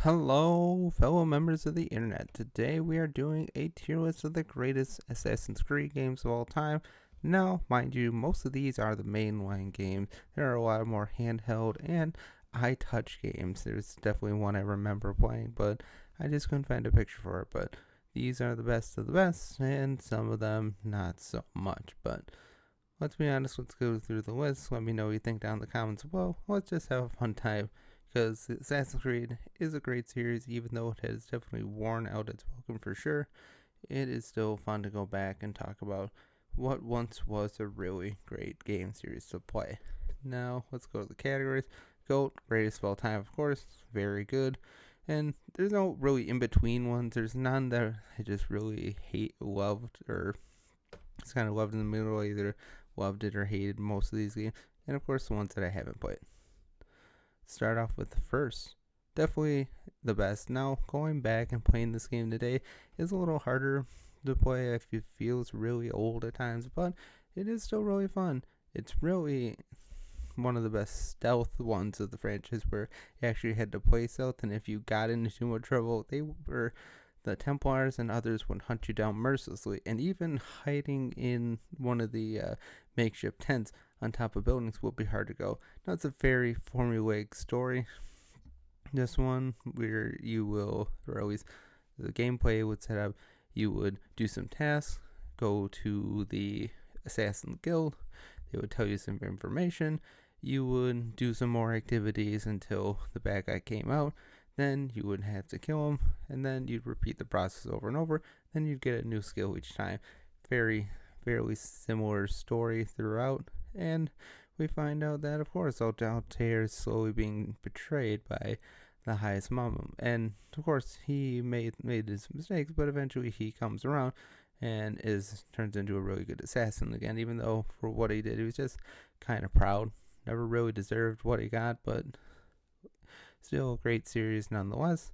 Hello, fellow members of the internet. Today we are doing a tier list of the greatest Assassin's Creed games of all time. Now, mind you, most of these are the mainline games. There are a lot more handheld and touch games. There's definitely one I remember playing, but I just couldn't find a picture for it. But these are the best of the best, and some of them not so much. But let's be honest, let's go through the list. Let me know what you think down in the comments below. Let's just have a fun time because Assassin's Creed is a great series, even though it has definitely worn out its welcome for sure. It is still fun to go back and talk about what once was a really great game series to play. Now, let's go to the categories. GOAT, greatest of all time, of course, very good. And there's no really in between ones. There's none that I just really loved, or it's kind of loved in the middle. I either loved it or hated most of these games. And of course, the ones that I haven't played. Start off with the first. Definitely the best. Now, going back and playing this game today is a little harder to play if it feels really old at times, but it is still really fun. It's really one of the best stealth ones of the franchise where you actually had to play stealth, and if you got into too much trouble, the Templars and others would hunt you down mercilessly, and even hiding in one of the makeshift tents on top of buildings will be hard to go. Now, it's a very formulaic story. This one, where you will, or always the gameplay would set up, you would do some tasks, go to the Assassin Guild, they would tell you some information, you would do some more activities until the bad guy came out, then you would have to kill him, and then you'd repeat the process over and over, then you'd get a new skill each time. Fairly similar story throughout, and we find out that, of course, Altair is slowly being betrayed by the highest mama. And, of course, he made his mistakes, but eventually he comes around and turns into a really good assassin again, even though for what he did, he was just kind of proud. Never really deserved what he got, but still a great series nonetheless.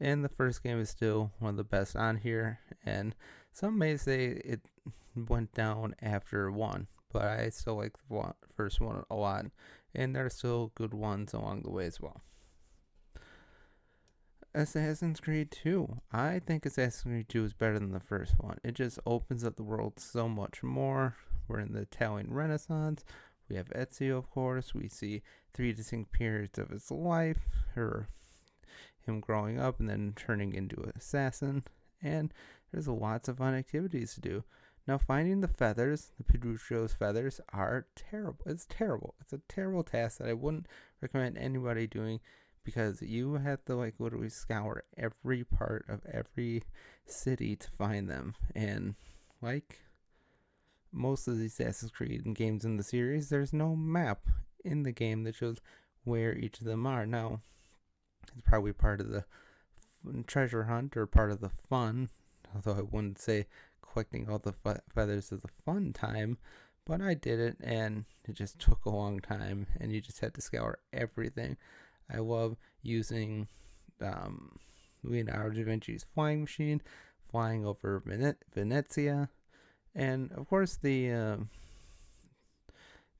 And the first game is still one of the best on here, and some may say it went down after one, but I still like the first one a lot, and there are still good ones along the way as well. Assassin's Creed 2. I think Assassin's Creed 2 is better than the first one. It just opens up the world so much more. We're in the Italian Renaissance. We have Ezio, of course. We see 3 distinct periods of his life, or him growing up and then turning into an assassin. And there's lots of fun activities to do. Now, finding the feathers, the Pedruccio's feathers, are terrible. It's terrible. It's a terrible task that I wouldn't recommend anybody doing, because you have to literally scour every part of every city to find them. And like most of the Assassin's Creed games in the series, there's no map in the game that shows where each of them are. Now, it's probably part of the treasure hunt or part of the fun, although I wouldn't say collecting all the feathers is the fun time, but I did it, and it just took a long time, and you just had to scour everything. I love using Leonardo da Vinci's flying machine, flying over Venezia, and of course the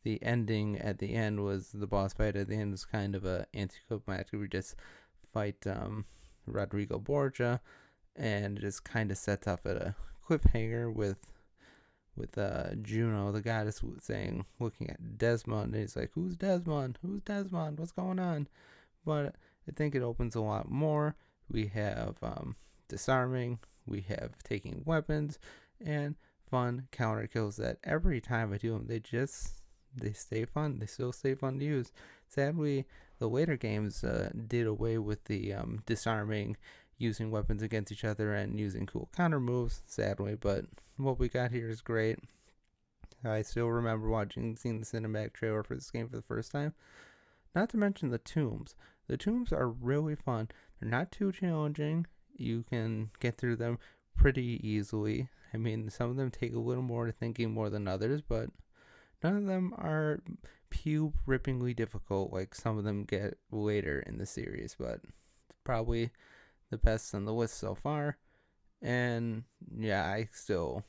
ending at the end was the boss fight. At the end was kind of a anticlimactic. We just fight Rodrigo Borgia, and it just kind of sets off at a cliffhanger with Juno, the goddess, looking at Desmond, and he's like, "Who's Desmond? Who's Desmond? What's going on?" But I think it opens a lot more. We have disarming, we have taking weapons, and fun counter kills that every time I do them, they stay fun. They still stay fun to use. Sadly, the later games did away with the disarming, using weapons against each other and using cool counter moves, sadly, but what we got here is great. I still remember seeing the cinematic trailer for this game for the first time. Not to mention the tombs. The tombs are really fun. They're not too challenging. You can get through them pretty easily. I mean, some of them take a little more thinking more than others, but none of them are pube-rippingly difficult like some of them get later in the series, but it's probably the best on the list so far. And yeah, I still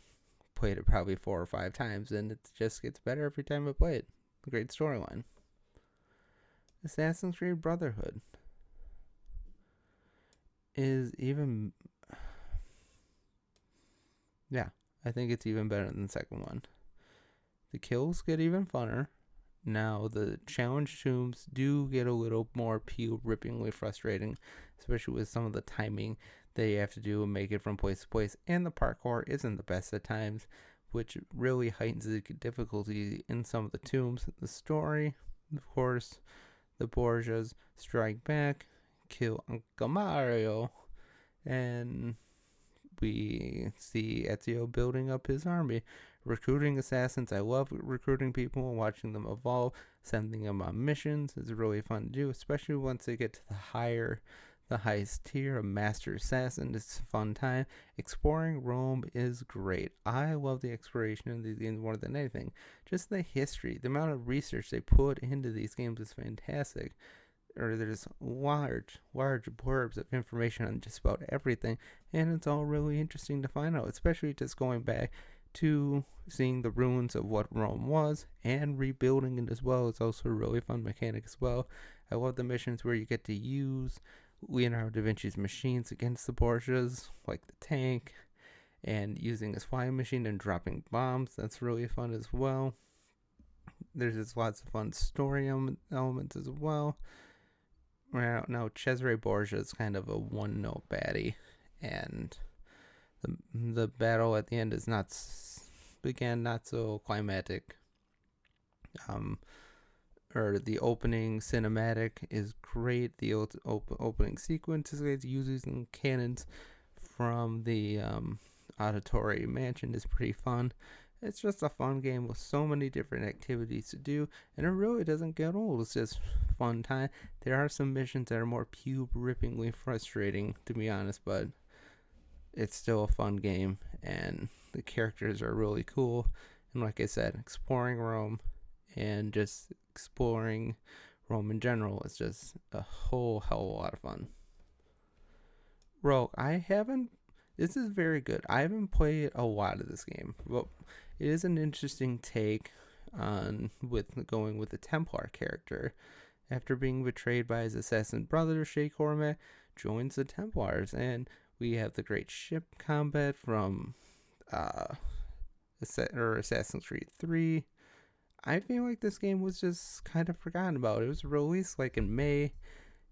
played it probably 4 or 5 times, and it just gets better every time I play it. Great storyline. Assassin's Creed Brotherhood. is even, yeah, I think it's even better than the second one. The kills get even funner. Now, the challenge tombs do get a little more peel rippingly frustrating, especially with some of the timing that you have to do and make it from place to place. And the parkour isn't the best at times, which really heightens the difficulty in some of the tombs. The story, of course, the Borgias strike back, kill Uncle Mario, and we see Ezio building up his army, recruiting assassins. I love recruiting people and watching them evolve, sending them on missions. It's really fun to do, especially once they get to the highest tier of Master Assassin. It's a fun time. Exploring Rome is great. I love the exploration of these games more than anything. Just the history, the amount of research they put into these games is fantastic. Or there's large blurbs of information on just about everything, and it's all really interesting to find out, especially just going back to seeing the ruins of what Rome was and rebuilding it as well. It's also a really fun mechanic as well. I love the missions where you get to use Leonardo da Vinci's machines against the Borgias, like the tank, and using his flying machine and dropping bombs. That's really fun as well. There's just lots of fun story elements as well. Now Cesare Borgia is kind of a one-note baddie, and the battle at the end is not so climatic. Or the opening cinematic is great. The opening sequence is great. Using cannons from the auditory mansion is pretty fun. It's just a fun game with so many different activities to do, and it really doesn't get old. It's just fun time. There are some missions that are more pube-rippingly frustrating, to be honest, but it's still a fun game, and the characters are really cool. And like I said, exploring Rome and just exploring Rome in general is just a whole hell of a lot of fun. Rogue, this is very good. I haven't played a lot of this game, but it is an interesting take on going with the Templar character. After being betrayed by his assassin brother, Shay Cormac joins the Templars, and we have the great ship combat from Assassin's Creed 3. I feel like this game was just kind of forgotten about. It was released like in May,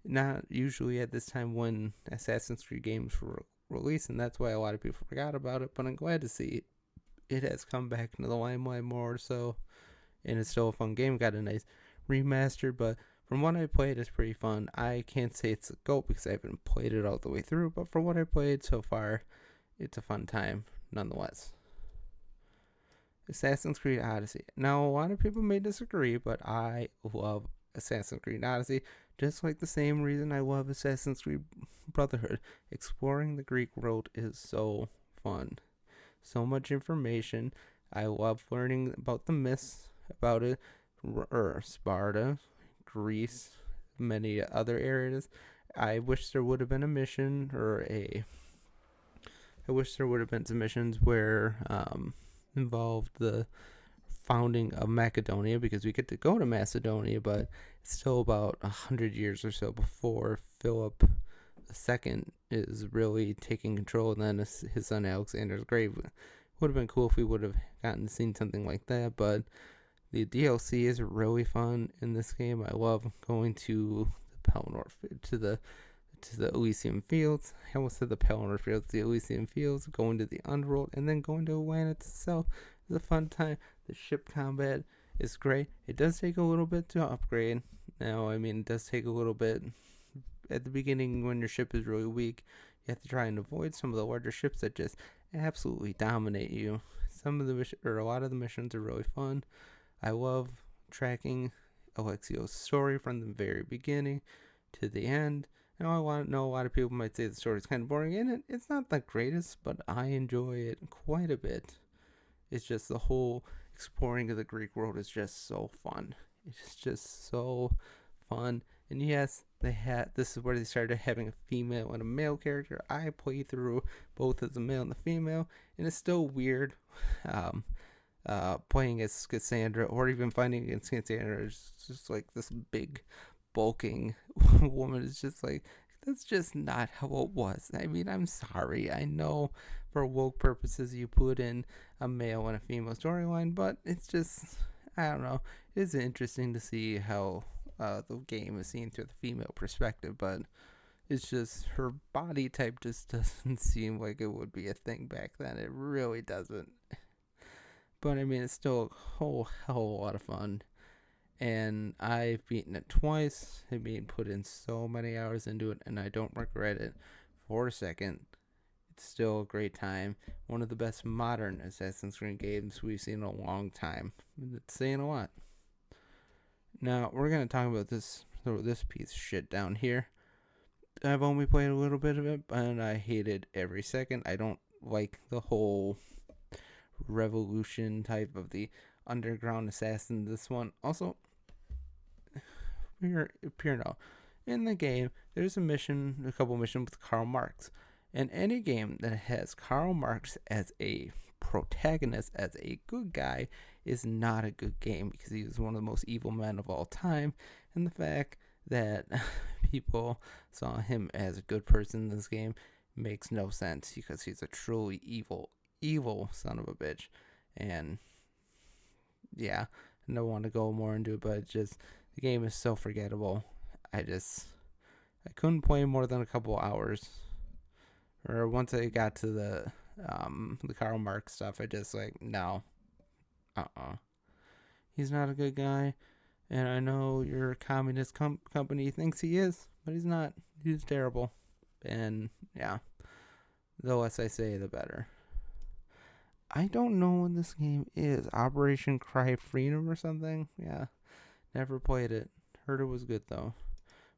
not usually at this time when Assassin's Creed games were released, and that's why a lot of people forgot about it, but I'm glad to see it has come back into the limelight more so, and it's still a fun game. Got a nice remaster, but from what I played, it's pretty fun. I can't say it's a GOAT because I haven't played it all the way through, but from what I played so far, it's a fun time nonetheless. Assassin's Creed Odyssey. Now, a lot of people may disagree, but I love Assassin's Creed Odyssey, just like the same reason I love Assassin's Creed Brotherhood. Exploring the Greek world is so fun. So much information. I love learning about the myths about it, Sparta, Greece, many other areas. I wish there would have been a mission I wish there would have been some missions where involved the founding of Macedonia, because we get to go to Macedonia, but it's still about 100 years or so before Philip II is really taking control, and then his son Alexander's grave. Would have been cool if we would have gotten to see something like that, but the DLC is really fun in this game. I love going to the Pelennor, to the Elysium Fields. I almost said the Pelennor Fields, the Elysium Fields, going to the Underworld, and then going to Atlantis itself. It's a fun time. The ship combat is great. It does take a little bit to upgrade. Now, I mean, it does take a little bit at the beginning when your ship is really weak. You have to try and avoid some of the larger ships that just absolutely dominate you. A lot of the missions are really fun. I love tracking Alexio's story from the very beginning to the end. Now, I know a lot of people might say the story is kind of boring, and it's not the greatest, but I enjoy it quite a bit. It's just the whole exploring of the Greek world is just so fun. It's just so fun. And yes, this is where they started having a female and a male character. I played through both as a male and the female, and it's still weird playing as Cassandra, or even finding against Cassandra is just like this big bulking woman. Is just like That's just not how it was. I mean, I'm sorry. I know for woke purposes you put in a male and a female storyline, but it's just, I don't know. It is interesting to see how the game is seen through the female perspective, but it's just her body type just doesn't seem like it would be a thing back then. It really doesn't. But I mean, it's still a whole hell of a lot of fun. And I've beaten it twice. I mean, put in so many hours into it, and I don't regret it for a second. It's still a great time. One of the best modern Assassin's Creed games we've seen in a long time. It's saying a lot. Now, we're going to talk about this piece of shit down here. I've only played a little bit of it, and I hate it every second. I don't like the whole revolution type of the underground assassin. This one also, Pirno, in the game, there's a couple missions with Karl Marx, and any game that has Karl Marx as a protagonist, as a good guy, is not a good game because he was one of the most evil men of all time, and the fact that people saw him as a good person in this game makes no sense because he's a truly evil son of a bitch. And yeah, I don't want to go more into it, but just the game is so forgettable. I couldn't play more than a couple hours. Or once I got to the Karl Marx stuff, I just like, no. He's not a good guy. And I know your communist company thinks he is, but he's not. He's terrible. And yeah, the less I say, the better. I don't know what this game is. Operation Cry Freedom or something? Yeah. Never played it. Heard it was good though.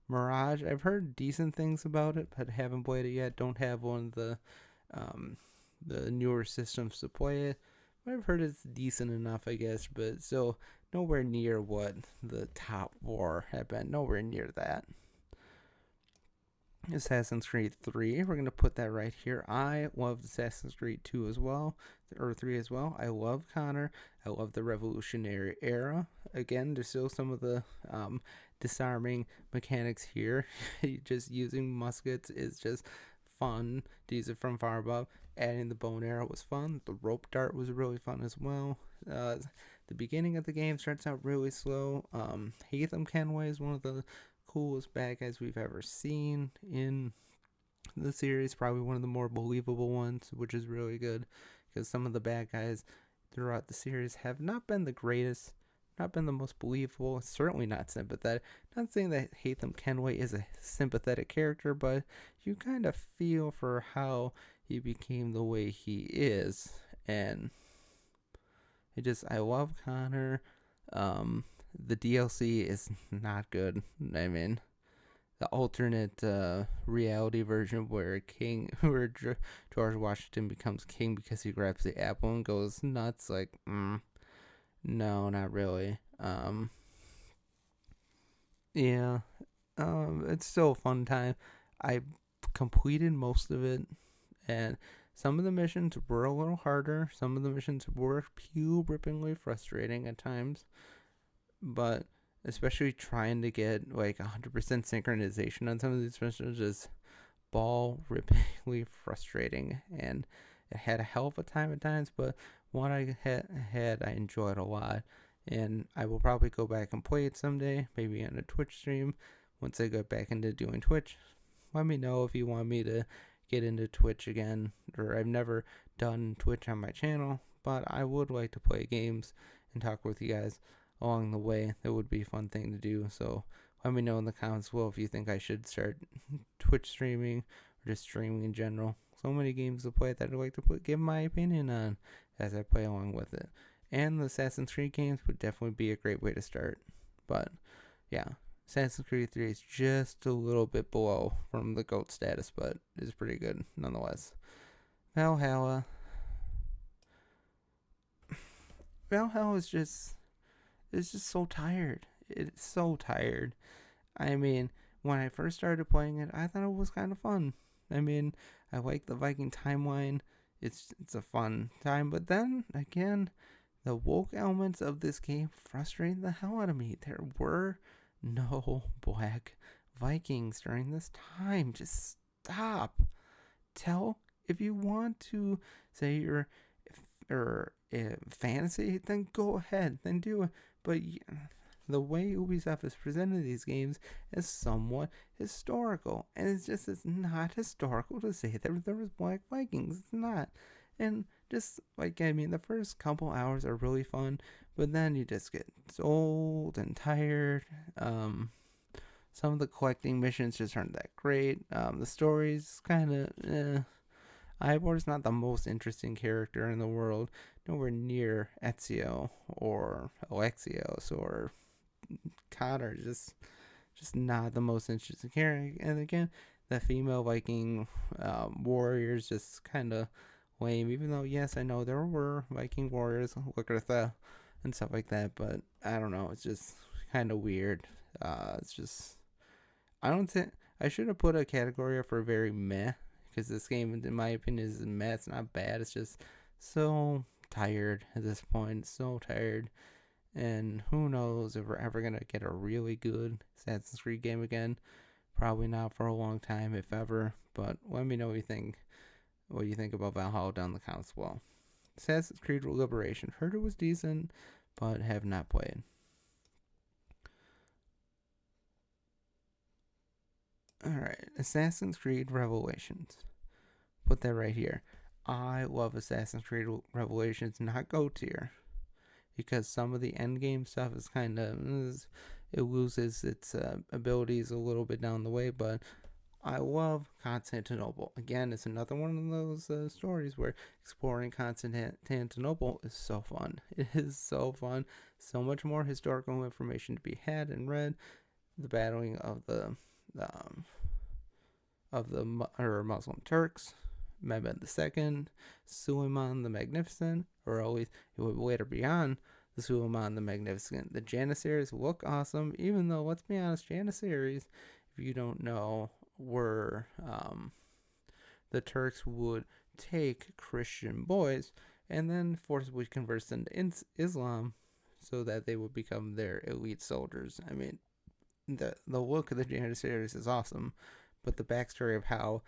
Mirage, I've heard decent things about it, but haven't played it yet. Don't have one of the newer systems to play it. But I've heard it's decent enough, I guess, but still nowhere near what the top 4 have been. Nowhere near that. Assassin's Creed 3, we're going to put that right here. I loved Assassin's Creed 2 as well, or 3 as well. I love Connor. I love the Revolutionary Era. Again, there's still some of the disarming mechanics here. Just using muskets is just fun to use it from far above. Adding the bow and arrow was fun. The rope dart was really fun as well. The beginning of the game starts out really slow. Haytham Kenway is one of the coolest bad guys we've ever seen in the series. Probably one of the more believable ones, which is really good because some of the bad guys throughout the series have not been the greatest, not been the most believable, certainly not sympathetic. Not saying that Haytham Kenway is a sympathetic character, but you kind of feel for how he became the way he is. And I love Connor. The DLC is not good. I mean, the alternate reality version where George Washington becomes king because he grabs the apple and goes nuts. Like, no, not really. Yeah, it's still a fun time. I completed most of it, and some of the missions were a little harder. Some of the missions were pure-rippingly frustrating at times. But especially trying to get like 100% synchronization on some of these missions is ball-rippingly frustrating. And it had a hell of a time at times, but what I had I enjoyed a lot. And I will probably go back and play it someday, maybe on a Twitch stream. Once I get back into doing Twitch, let me know if you want me to get into Twitch again. Or I've never done Twitch on my channel, but I would like to play games and talk with you guys along the way. That would be a fun thing to do. So let me know in the comments below if you think I should start Twitch streaming or just streaming in general. So many games to play that I'd like to give my opinion on as I play along with it. And the Assassin's Creed games would definitely be a great way to start. But yeah, Assassin's Creed 3 is just a little bit below from the GOAT status, but it's pretty good nonetheless. Valhalla is just so tired. It's so tired. I mean, when I first started playing it, I thought it was kind of fun. I mean, I like the Viking timeline. It's a fun time. But then, again, the woke elements of this game frustrated the hell out of me. There were no black Vikings during this time. Just stop. Tell if you want to say you're or fantasy, then go ahead, then do it. But the way Ubisoft has presented these games is somewhat historical, and it's not historical to say that there was Black Vikings. It's not, and just like I mean, the first couple hours are really fun, but then you just get old and tired. Some of the collecting missions just aren't that great. The story's kind of Ivor's not the most interesting character in the world, nowhere near Ezio or Alexios or Connor. Just not the most interesting character. And again, the female Viking warriors just kind of lame. Even though, yes, I know there were Viking warriors, Lagertha, and stuff like that, but I don't know. It's just kind of weird. It's just I don't think I should have put a category for very meh, because this game, in my opinion, is meh. It's not bad. It's just so tired at this point. So tired. And who knows if we're ever going to get a really good Assassin's Creed game again. Probably not for a long time, if ever. But let me know what you think about Valhalla down in the comments as well. Assassin's Creed Liberation. Heard it was decent, but have not played. Alright, Assassin's Creed Revelations. Put that right here. I love Assassin's Creed Revelations, not GO tier, because some of the end game stuff is kind of it loses its abilities a little bit down the way. But I love Constantinople. Again, it's another one of those stories where exploring Constantinople is so fun. It is so fun. So much more historical information to be had and read. The battling of the Muslim Turks, Mehmed II, Suleiman the Magnificent, or always it would later be on the Suleiman the Magnificent. The Janissaries look awesome, even though, let's be honest, Janissaries, if you don't know, were the Turks would take Christian boys and then forcibly convert them to Islam so that they would become their elite soldiers. I mean, the look of the Janissaries is awesome, but the backstory of how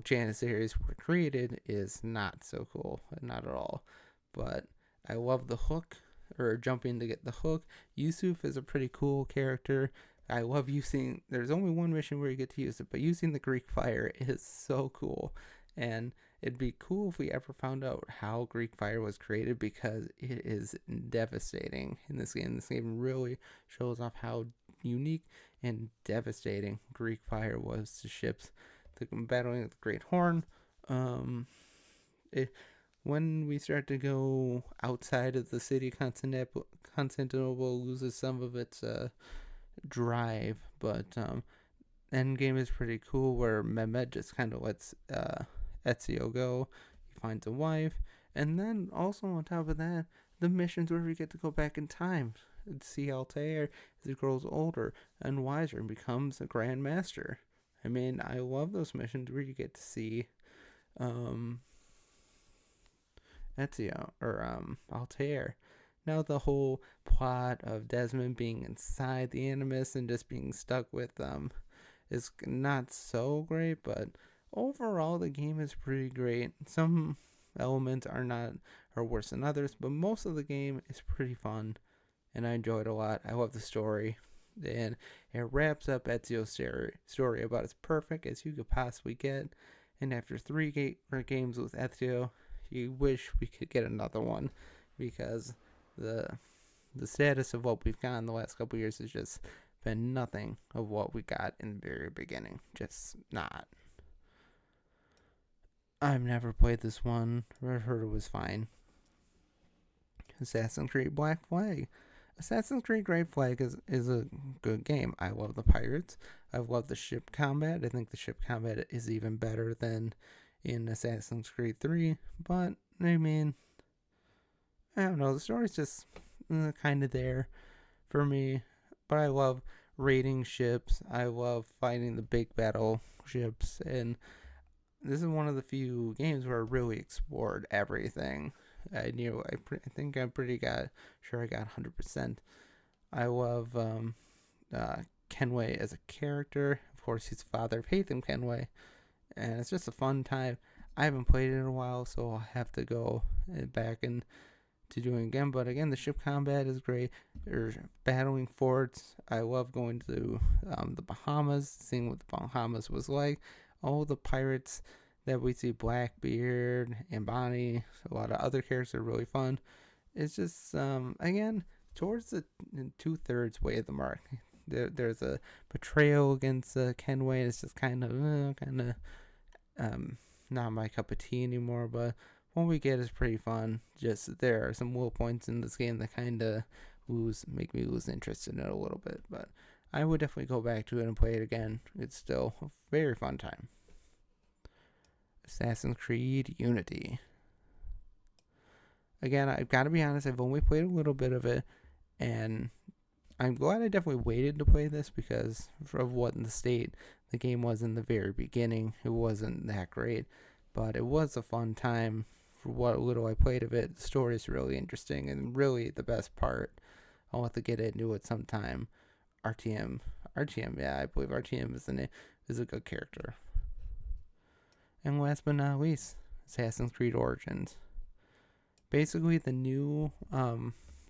Janissaries were created is not so cool, not at all. But I love the hook, or jumping to get the hook. Yusuf is a pretty cool character. I love using, there's only one mission where you get to use it, but using the Greek fire is so cool. And it'd be cool if we ever found out how Greek fire was created, because it is devastating in this game. This game really shows off how unique and devastating Greek fire was to ships. The battling of the Great Horn. When we start to go outside of the city, Constantinople loses some of its drive, but end game is pretty cool, where Mehmed just kind of lets Ezio go. He finds a wife, and then also on top of that, the missions where we get to go back in time and see Altair as he grows older and wiser and becomes a Grand Master. I mean, I love those missions where you get to see Ezio or Altair. Now the whole plot of Desmond being inside the Animus and just being stuck with them is not so great, but overall the game is pretty great. Some elements are worse than others, but most of the game is pretty fun, and I enjoy it a lot. I love the story, and it wraps up Ezio's story about as perfect as you could possibly get. And after 3 games with Ezio, you wish we could get another one, because the status of what we've got in the last couple years has just been nothing of what we got in the very beginning. Just not. I've never played this one. I heard it was fine. Assassin's Creed Black Flag. Assassin's Creed Great Flag is a good game. I love the pirates. I love the ship combat. I think the ship combat is even better than in Assassin's Creed 3. But, I mean, I don't know. The story's just kind of there for me. But I love raiding ships. I love fighting the big battleships. And this is one of the few games where I really explored everything. I think I'm pretty sure I got 100%. I love Kenway as a character. Of course, he's the father of Haytham Kenway, and it's just a fun time. I haven't played it in a while, so I'll have to go back and to doing again. But again, the ship combat is great. There's battling forts. I love going to the Bahamas, seeing what the Bahamas was like. All the pirates that we see, Blackbeard and Bonnie, a lot of other characters are really fun. It's just again towards the 2/3 way of the mark. There's a betrayal against Kenway. It's just kind of not my cup of tea anymore, but what we get is pretty fun. Just there are some low points in this game that kind of make me lose interest in it a little bit, but I would definitely go back to it and play it again. It's still a very fun time. Assassin's Creed Unity. Again, I've got to be honest, I've only played a little bit of it, and I'm glad I definitely waited to play this because of what the state the game was in the very beginning. It wasn't that great, but it was a fun time for what little I played of it. The story is really interesting and really the best part. I'll have to get into it sometime. RTM, yeah, I believe RTM is a good character. And last but not least, Assassin's Creed Origins. Basically, the new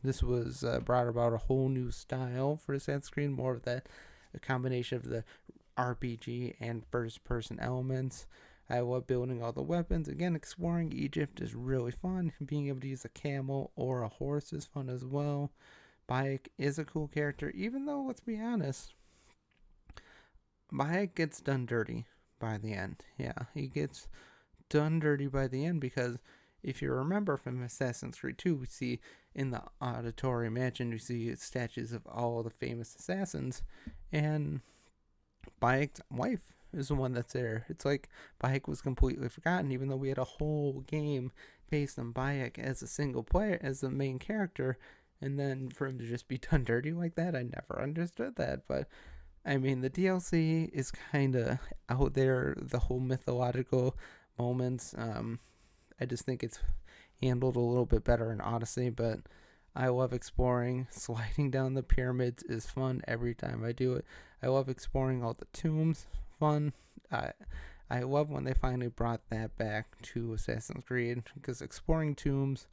this was brought about a whole new style for Assassin's Creed, more of that a combination of the RPG and first-person elements. I love building all the weapons. Again, exploring Egypt is really fun. Being able to use a camel or a horse is fun as well. Bayek is a cool character, even though, let's be honest, Bayek gets done dirty by the end. Yeah, he gets done dirty by the end because if you remember from Assassin's Creed 2, we see in the Auditory Mansion, we see statues of all the famous assassins, and Bayek's wife is the one that's there. It's like Bayek was completely forgotten, even though we had a whole game based on Bayek as a single player, as the main character, and then for him to just be done dirty like that, I never understood that. But I mean, the DLC is kind of out there, the whole mythological moments. I just think it's handled a little bit better in Odyssey, but I love exploring. Sliding down the pyramids is fun every time I do it. I love exploring all the tombs. Fun. I love when they finally brought that back to Assassin's Creed because exploring tombs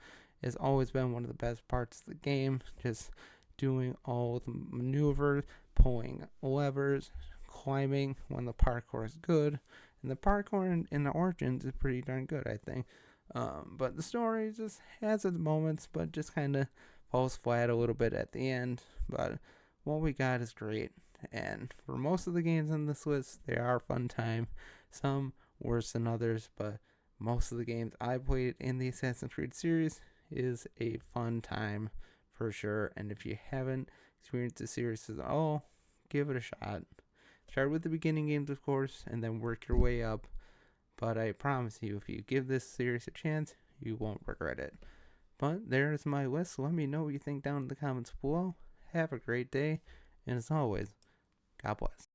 has always been one of the best parts of the game. Just doing all the maneuvers, pulling levers, climbing when the parkour is good. And the parkour in the Origins is pretty darn good, I think. But the story just has its moments, but just kind of falls flat a little bit at the end. But what we got is great. And for most of the games on this list, they are a fun time. Some worse than others, but most of the games I played in the Assassin's Creed series is a fun time for sure. And if you haven't experienced the series at all, give it a shot. Start with the beginning games, of course, and then work your way up. But I promise you, if you give this series a chance, you won't regret it. But there's my list. Let me know what you think down in the comments below. Have a great day. And as always, God bless.